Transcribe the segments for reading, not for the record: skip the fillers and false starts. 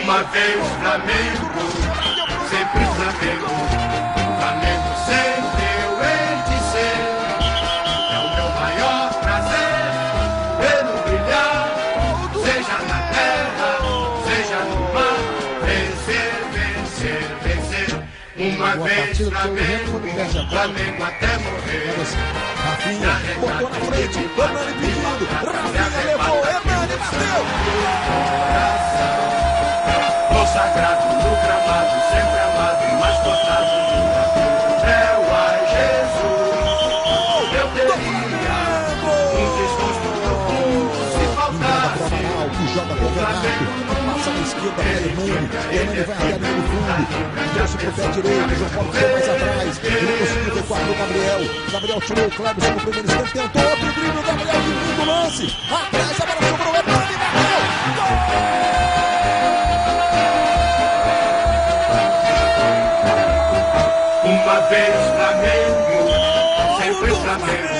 Uma vez Flamengo, sempre Flamengo. Flamengo sempre eu hei de ser. É o meu maior prazer vê-lo brilhar, seja na terra, seja no mar. Vencer, vencer, vencer. Uma vez Flamengo, Flamengo até morrer. Rafinha botou na frente, Hernani pedindo, Rafinha levou, Hernani bateu. Consagrado no gramado, sempre amado, mas cotado no céu. Ai, Jesus, eu teria um desgosto profundo se faltasse. Que joga com o Renato, passa na esquerda para Hernani, Hernani vai até no fundo, trouxe pro pé direito, João Paulo ficou mais atrás, ele conseguiu recuar pro Gabriel, Gabriel tirou o Cleberson no primeiro instante, tentou outro drible, o Gabriel que lindo lance, atrás a bola sobrou, Hernani bateu, gol! Uma vez Flamengo, sempre Flamengo.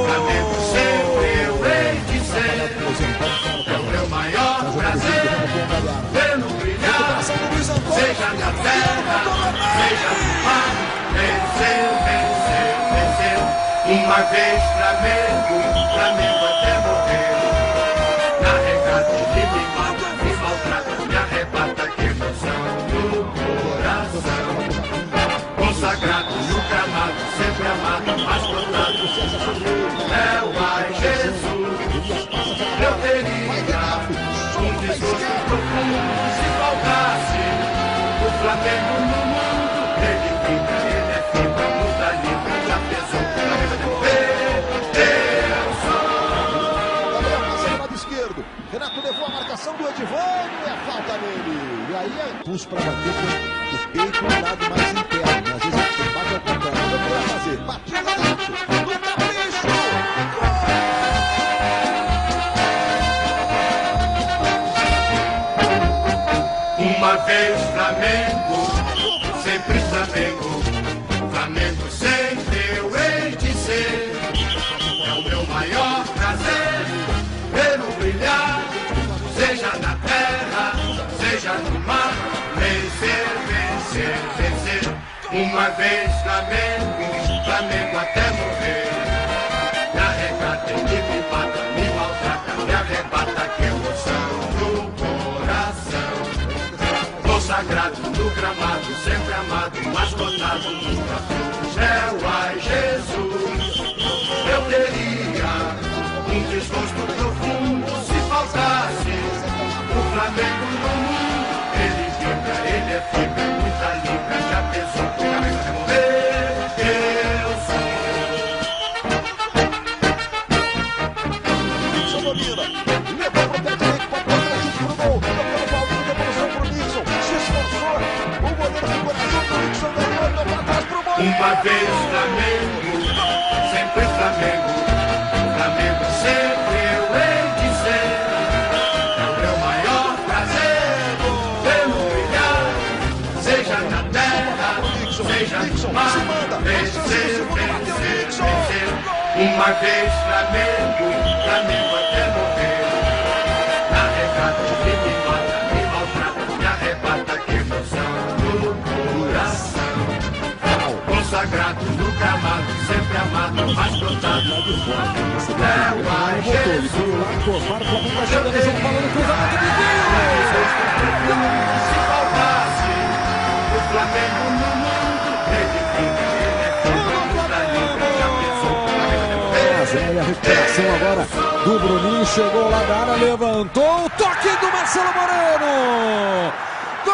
Flamengo sempre eu hei de ser. É o meu maior prazer vê-lo brilhar, seja na terra, seja no mar. Vencer, vencer, vencer. Uma vez Flamengo, Flamengo até morrer. Na regata ele me mata, me maltrata, me arrebata, que emoção no coração. Consagrado no gramado, sempre amado, mas plantado. É o ai Jesus, eu teria um desgosto profundo se faltasse o Flamengo no mundo. Ele fica, ele é fibra, muda livre, já pesou, Flamengo de morrer. Eu sou. Gabriel passa no lado esquerdo, Renato levou a marcação do Edivânio e a falta nele. E aí é pulso para bater com o peito do lado mais interno. Às vezes você bate ao contrário. Não vai fazer. Batida dentro do capricho. Uma vez Flamengo, sempre Flamengo. Flamengo sempre eu hei de ser. É o meu maior prazer vê-lo brilhar, seja na terra, seja no mar. Vencer, vencer, vencer. Uma vez Flamengo, Flamengo até morrer. Na regata ele me mata, me maltrata, me arrebata, que emoção no coração. Consagrado no gramado, sempre amado, mas cotado no céu. Ai, Jesus, eu teria um desgosto profundo se faltasse o Flamengo no mundo. Ele vibra, ele é fibra, muita libra, já pesou, Flamengo vai morrer. Eu Nixon domina, levou pro pé direito, para o chute pro gol, tocou no Paulinho, devolução pro Nixon, se esforçou, o goleiro ficou na junta, o Nixon ganhou, andou pra trás pro gol. uma vez Flamengo, sempre Flamengo. Flamengo sempre eu hei de ser. É o meu maior prazer vê-lo brilhar, seja na terra, seja no mar. Vencer, vencer, vencer. Uma vez Flamengo, Flamengo até morrer. Na regata ele me mata, me maltrata, me arrebata, que emoção no coração. Consagrado no gramado, sempre amado, mas plantado no céu. Ai, Jesus, eu teria se faltasse o Flamengo no mundo. Ele fica, ele é fibra, muda livre, já pensou, Flamengo de morrer. A recuperação agora do Bruninho, chegou lá da área, levantou, o toque do Marcelo Moreno. Gol!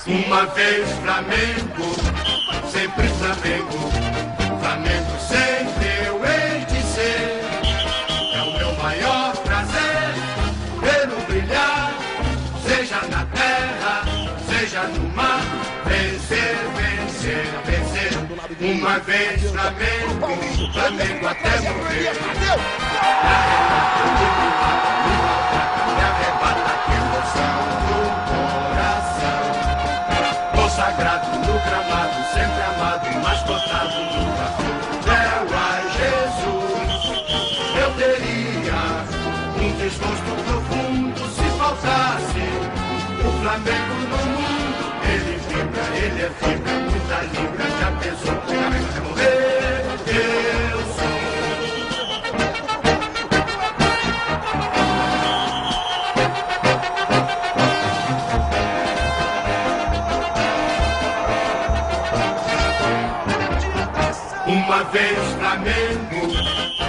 Uma vez Flamengo, sempre Flamengo. Flamengo sempre eu hei de ser. É o meu maior prazer vê-lo brilhar, seja na terra, seja no mar. Vencer, vencer, vencer. Uma vez Flamengo, Flamengo até morrer. Me arrebata, que emoção do coração. desgosto profundo se faltasse o Flamengo no mundo. Ele vibra, ele é fibra, muita libra, já pesou, cabeça até morrer. Eu sou uma vez Flamengo,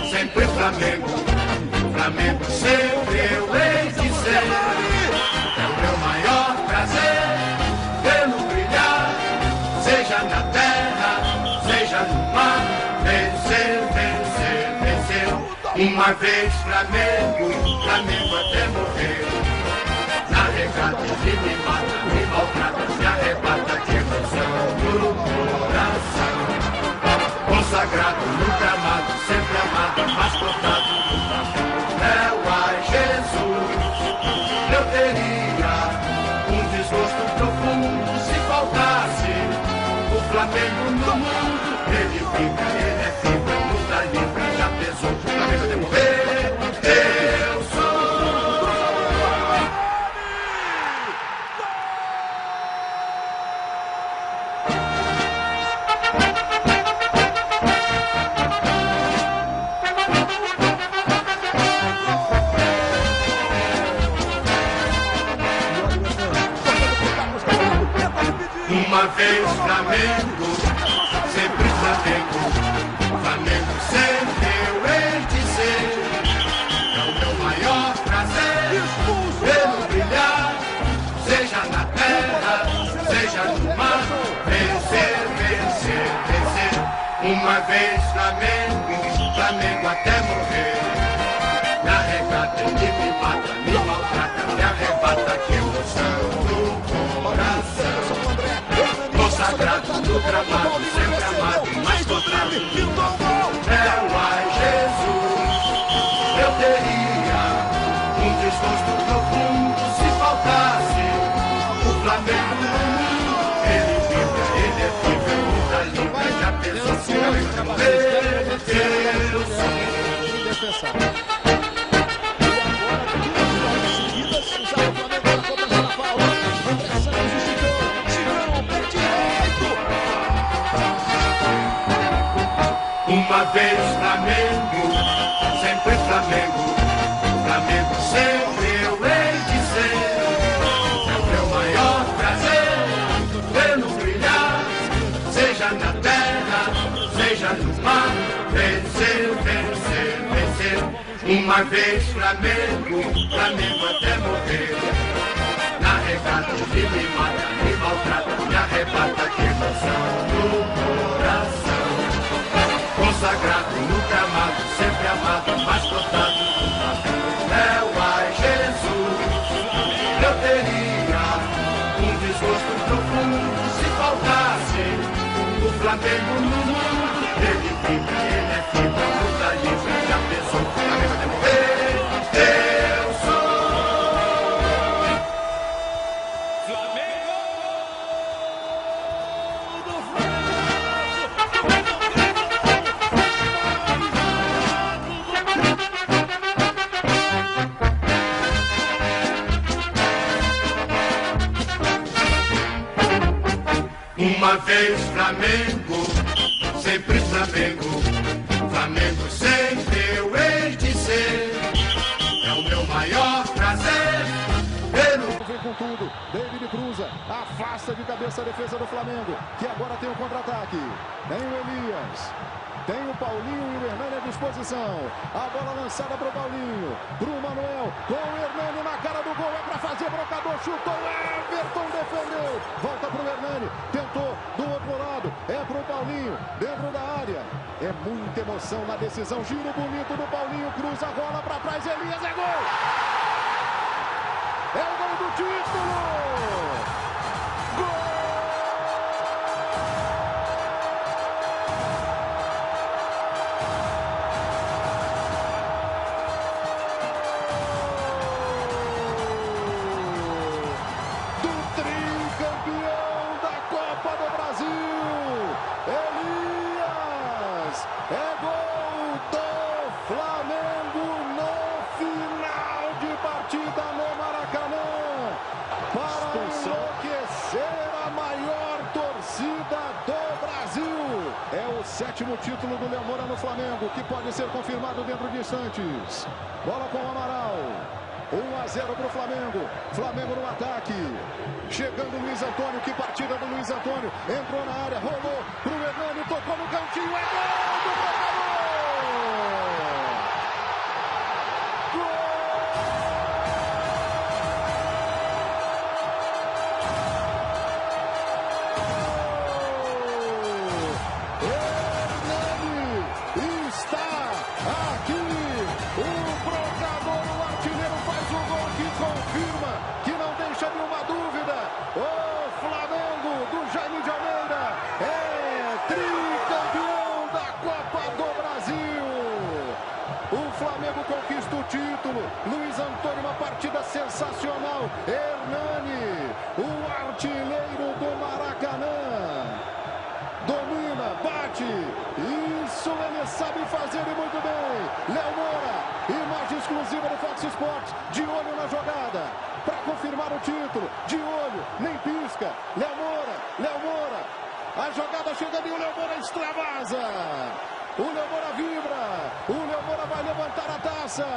sempre Flamengo. Flamengo sempre eu hei de ser. É o meu maior prazer vê-lo brilhar, seja na terra, seja no mar. Vencer, vencer, vencer. Uma vez Flamengo, Flamengo até morrer. Na regata ele me mata, me maltrata, me arrebata de emoção no coração. Consagrado no gramado, sempre amado, mas cortado no Flamengo. Ai, Jesus, eu teria um desgosto profundo se faltasse o Flamengo no mundo. Ele fica, ele é fibra, muita libra, já pesou, o Flamengo até morrer. Eu sou uma vez Flamengo, sempre Flamengo. Flamengo sempre eu hei de ser. É o meu maior prazer vê-lo brilhar, seja na terra, seja no mar. Vencer, vencer, vencer. Uma vez Flamengo, Flamengo até morrer. Na regata ele me mata, me maltrata, me arrebata, que emoção no coração. Consagrado no gramado, sempre amado, mas contrado no ai, Jesus, eu teria um desgosto profundo se faltasse o Flamengo no mundo. Ele vibra, ele é fibra, muita libra, já pensou se eu ia morrer. Eu sou uma vez Flamengo, sempre Flamengo. Flamengo sempre eu hei de ser. É o meu maior prazer vê-lo brilhar, seja na terra, seja no mar. Vencer, vencer, vencer. Uma vez Flamengo, Flamengo até morrer. Na regata ele me mata, me maltrata, me arrebata, que emoção no coração. Consagrado no gramado, sempre amado, mas cortado no Flamengo. Ai, Jesus, eu teria um desgosto profundo se faltasse o Flamengo no mundo. Ele fica, ele é fibra, muita livre, já pensou, o Flamengo até morrer. Eu sou Flamengo do uma vez Flamengo, sempre Flamengo. Flamengo sempre eu hei de ser. É o meu maior prazer vê-lo. Vem com tudo, David cruza, afasta de cabeça a defesa do Flamengo, que agora tem o contra-ataque. Tem o Elias, tem o Paulinho e o Hernani à disposição. A bola lançada para o Paulinho, para o Manuel, com o Hernani na cara do gol, é para fazer, brocador, chutou, Everton defendeu, volta para o Hernani, tentou do outro lado, é para o Paulinho, dentro da área. É muita emoção na decisão, giro bonito do Paulinho, cruza a bola para trás, Elias, é gol! É o gol do título! Gol! Do tricampeão da Copa do Brasil, Elias! É gol do Flamengo no final título do Léo Moura no Flamengo, que pode ser confirmado dentro de instantes. Bola com o Amaral. 1-0 para o Flamengo. Flamengo no ataque. Chegando o Luiz Antônio. Que partida do Luiz Antônio. Entrou na área, rolou para o Hernani, tocou no cantinho. É gol do Flamengo! Confirma que não deixa nenhuma dúvida. O Flamengo do Jaime de Almeida é tricampeão da Copa do Brasil. O Flamengo conquista o título. Luiz Antônio, uma partida sensacional. Hernani, o artilheiro do Maracanã. Domina, bate. Isso ele sabe fazer e muito bem. Léo Moura. Imagem exclusiva do Fox Sports, de olho na jogada, para confirmar o título, de olho, nem pisca, Léo Moura, a jogada chega e o Léo Moura extravasa, o Léo Moura vibra, o Léo Moura vai levantar a taça,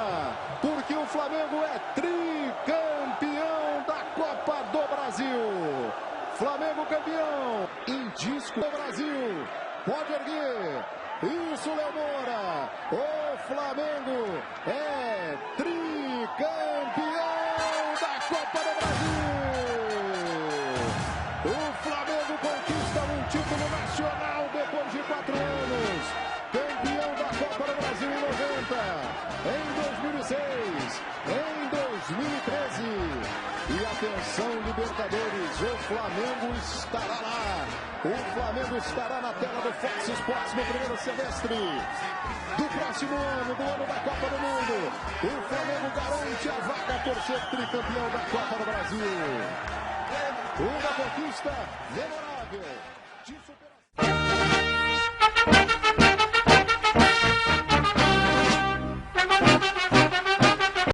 porque o Flamengo é tricampeão da Copa do Brasil, Flamengo campeão, em disco do Brasil, pode erguer. Isso, Léo Moura. O Flamengo é tricampeão da Copa do Brasil. O Flamengo conquista um título nacional depois de 4 anos. Campeão da Copa do Brasil em 90, em 2006, em 2013. E atenção, Libertadores, o Flamengo estará lá. O Flamengo estará na tela do Fox Sports no primeiro semestre do próximo ano, do ano da Copa do Mundo. O Flamengo garante a vaga por ser tricampeão da Copa do Brasil. Uma conquista memorável.